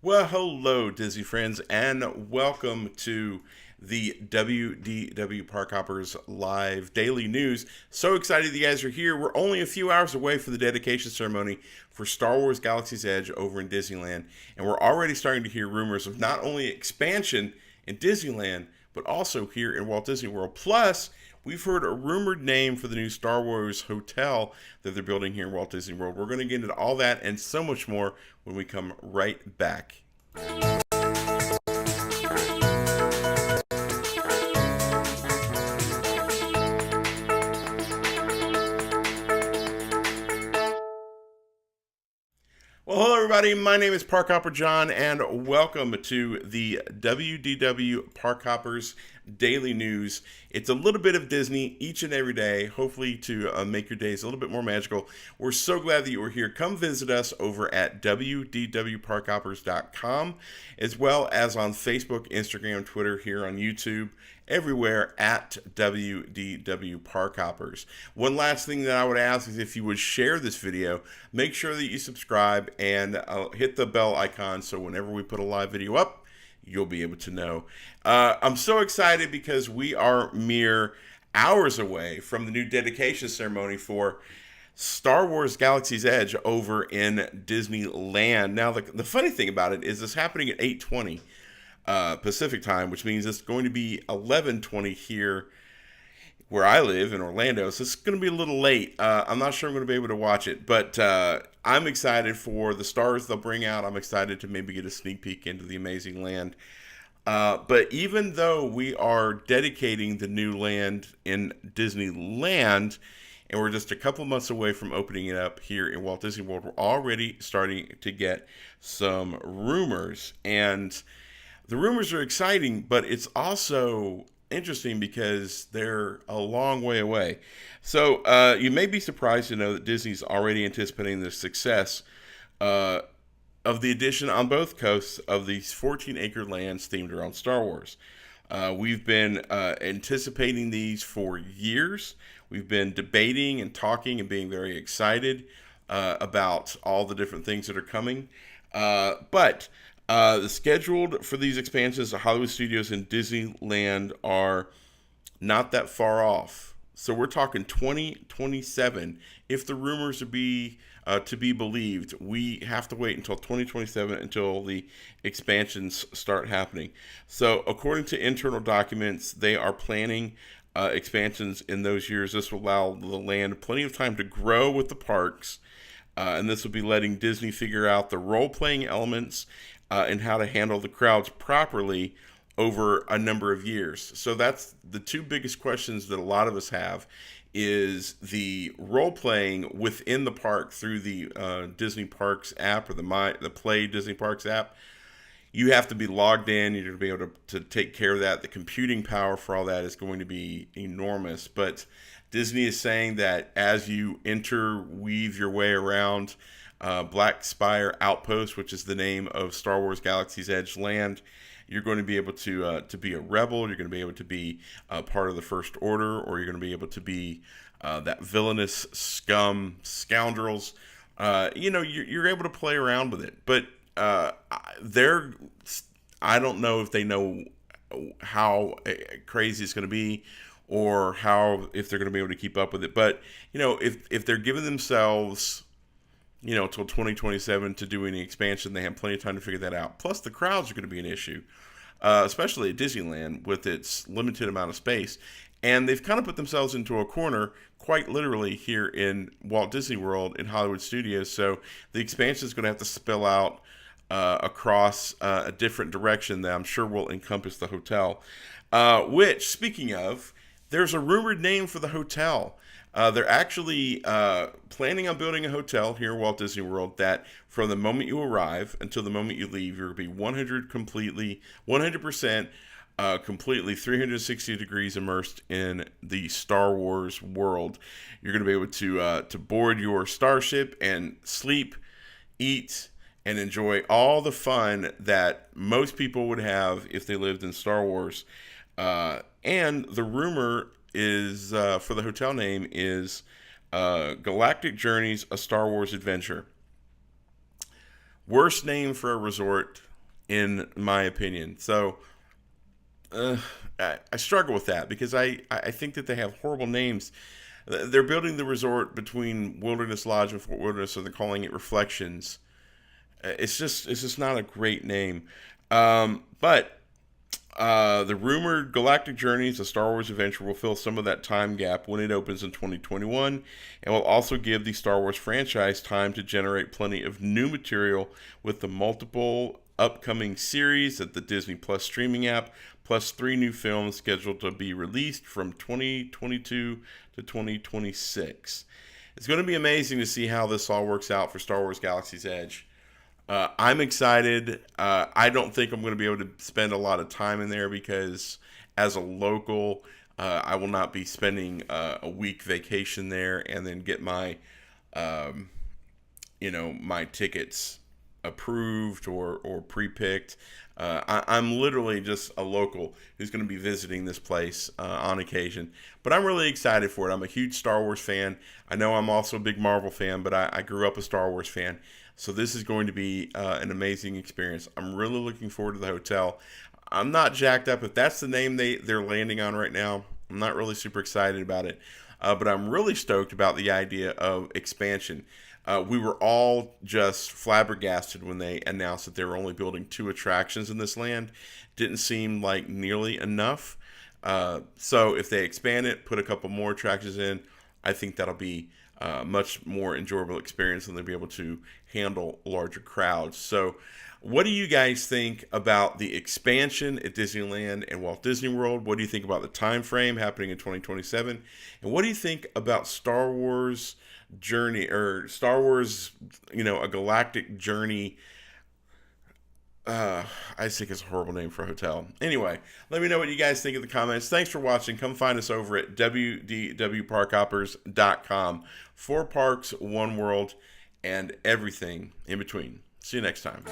Well, hello, Disney friends, and welcome to the WDW Park Hoppers live daily news. So excited that you guys are here. We're only a few hours away from the dedication ceremony for Star Wars Galaxy's Edge over in Disneyland, and we're already starting to hear rumors of not only expansion in Disneyland, but also here in Walt Disney World. Plus, we've heard a rumored name for the new Star Wars hotel that they're building here in Walt Disney World. We're going to get into all that and so much more when we come right back. Well, hello, everybody. My name is Park Hopper John, and welcome to the WDW Park Hoppers Daily News. It's a little bit of Disney each and every day, hopefully to make your days a little bit more magical. We're so glad that you were here. Come visit us over at wdwparkhoppers.com, as well as on Facebook, Instagram, Twitter, here on YouTube, everywhere at WDW Park Hoppers. One last thing that I would ask is if you would share this video, make sure that you subscribe and hit the bell icon so whenever we put a live video up, you'll be able to know. I'm so excited because we are mere hours away from the new dedication ceremony for Star Wars Galaxy's Edge over in Disneyland. Now, the funny thing about it is it's happening at 8:20 Pacific time, which means it's going to be 11:20 here where I live in Orlando. So it's going to be a little late. I'm not sure I'm going to be able to watch it, but I'm excited for the stars they'll bring out. I'm excited to maybe get a sneak peek into the amazing land. But even though we are dedicating the new land in Disneyland, and we're just a couple months away from opening it up here in Walt Disney World, we're already starting to get some rumors. And the rumors are exciting, but it's also interesting because they're a long way away. So you may be surprised to know that Disney's already anticipating the success uh, of the addition on both coasts of these 14-acre lands themed around Star Wars. We've been anticipating these for years. We've been debating and talking and being very excited about all the different things that are coming. But the scheduled for these expansions of Hollywood Studios and Disneyland are not that far off. So we're talking 2027. If the rumors to be believed, we have to wait until 2027 until the expansions start happening. So according to internal documents, they are planning expansions in those years. This will allow the land plenty of time to grow with the parks. And this will be letting Disney figure out the role-playing elements and how to handle the crowds properly over a number of years. So that's the two biggest questions that a lot of us have is the role-playing within the park through the Disney Parks app or the Play Disney Parks app. You have to be logged in. You're going to be able to take care of that. The computing power for all that is going to be enormous. But Disney is saying that as you interweave your way around Black Spire Outpost, which is the name of Star Wars Galaxy's Edge land, you're going to be able to be a rebel. You're going to be able to be part of the First Order, or you're going to be able to be that villainous scoundrels. You're able to play around with it. But I don't know if they know how crazy it's going to be or if they're going to be able to keep up with it. But, if they're giving themselves, till 2027 to do any expansion, they have plenty of time to figure that out. Plus, the crowds are going to be an issue, especially at Disneyland with its limited amount of space. And they've kind of put themselves into a corner, quite literally, here in Walt Disney World in Hollywood Studios. So the expansion is going to have to spill out across a different direction that I'm sure will encompass the hotel. Which, speaking of, there's a rumored name for the hotel. They're actually planning on building a hotel here in Walt Disney World that from the moment you arrive until the moment you leave, you're going to be 100% completely 360 degrees immersed in the Star Wars world. You're going to be able to board your starship and sleep, eat, and enjoy all the fun that most people would have if they lived in Star Wars. And the rumor is for the hotel name is Galactic Journeys, a Star Wars Adventure. Worst name for a resort in my opinion. So I struggle with that because I think that they have horrible names. They're building the resort between Wilderness Lodge and Fort Wilderness, so they're calling it Reflections. It's just not a great name. But the rumored Galactic Journeys, a Star Wars adventure, will fill some of that time gap when it opens in 2021, and will also give the Star Wars franchise time to generate plenty of new material with the multiple upcoming series at the Disney Plus streaming app, plus 3 new films scheduled to be released from 2022 to 2026. It's going to be amazing to see how this all works out for Star Wars Galaxy's Edge. I'm excited. I don't think I'm going to be able to spend a lot of time in there because as a local, I will not be spending a week vacation there and then get my, my tickets approved or pre-picked. I'm literally just a local who's going to be visiting this place on occasion. But I'm really excited for it. I'm a huge Star Wars fan. I know I'm also a big Marvel fan, but I grew up a Star Wars fan. So this is going to be an amazing experience. I'm really looking forward to the hotel. I'm not jacked up if that's the name they're landing on right now. I'm not really super excited about it. But I'm really stoked about the idea of expansion. We were all just flabbergasted when they announced that they were only building 2 attractions in this land. Didn't seem like nearly enough. So if they expand it, put a couple more attractions in, I think that'll be much more enjoyable experience, and they'll be able to handle larger crowds. So what do you guys think about the expansion at Disneyland and Walt Disney World? What do you think about the time frame happening in 2027? And what do you think about Star Wars Journey, or Star Wars, a Galactic Journey? I just think it's a horrible name for a hotel. Anyway, let me know what you guys think in the comments. Thanks for watching. Come find us over at wdwparkhoppers.com. 4 parks, 1 world, and everything in between. See you next time.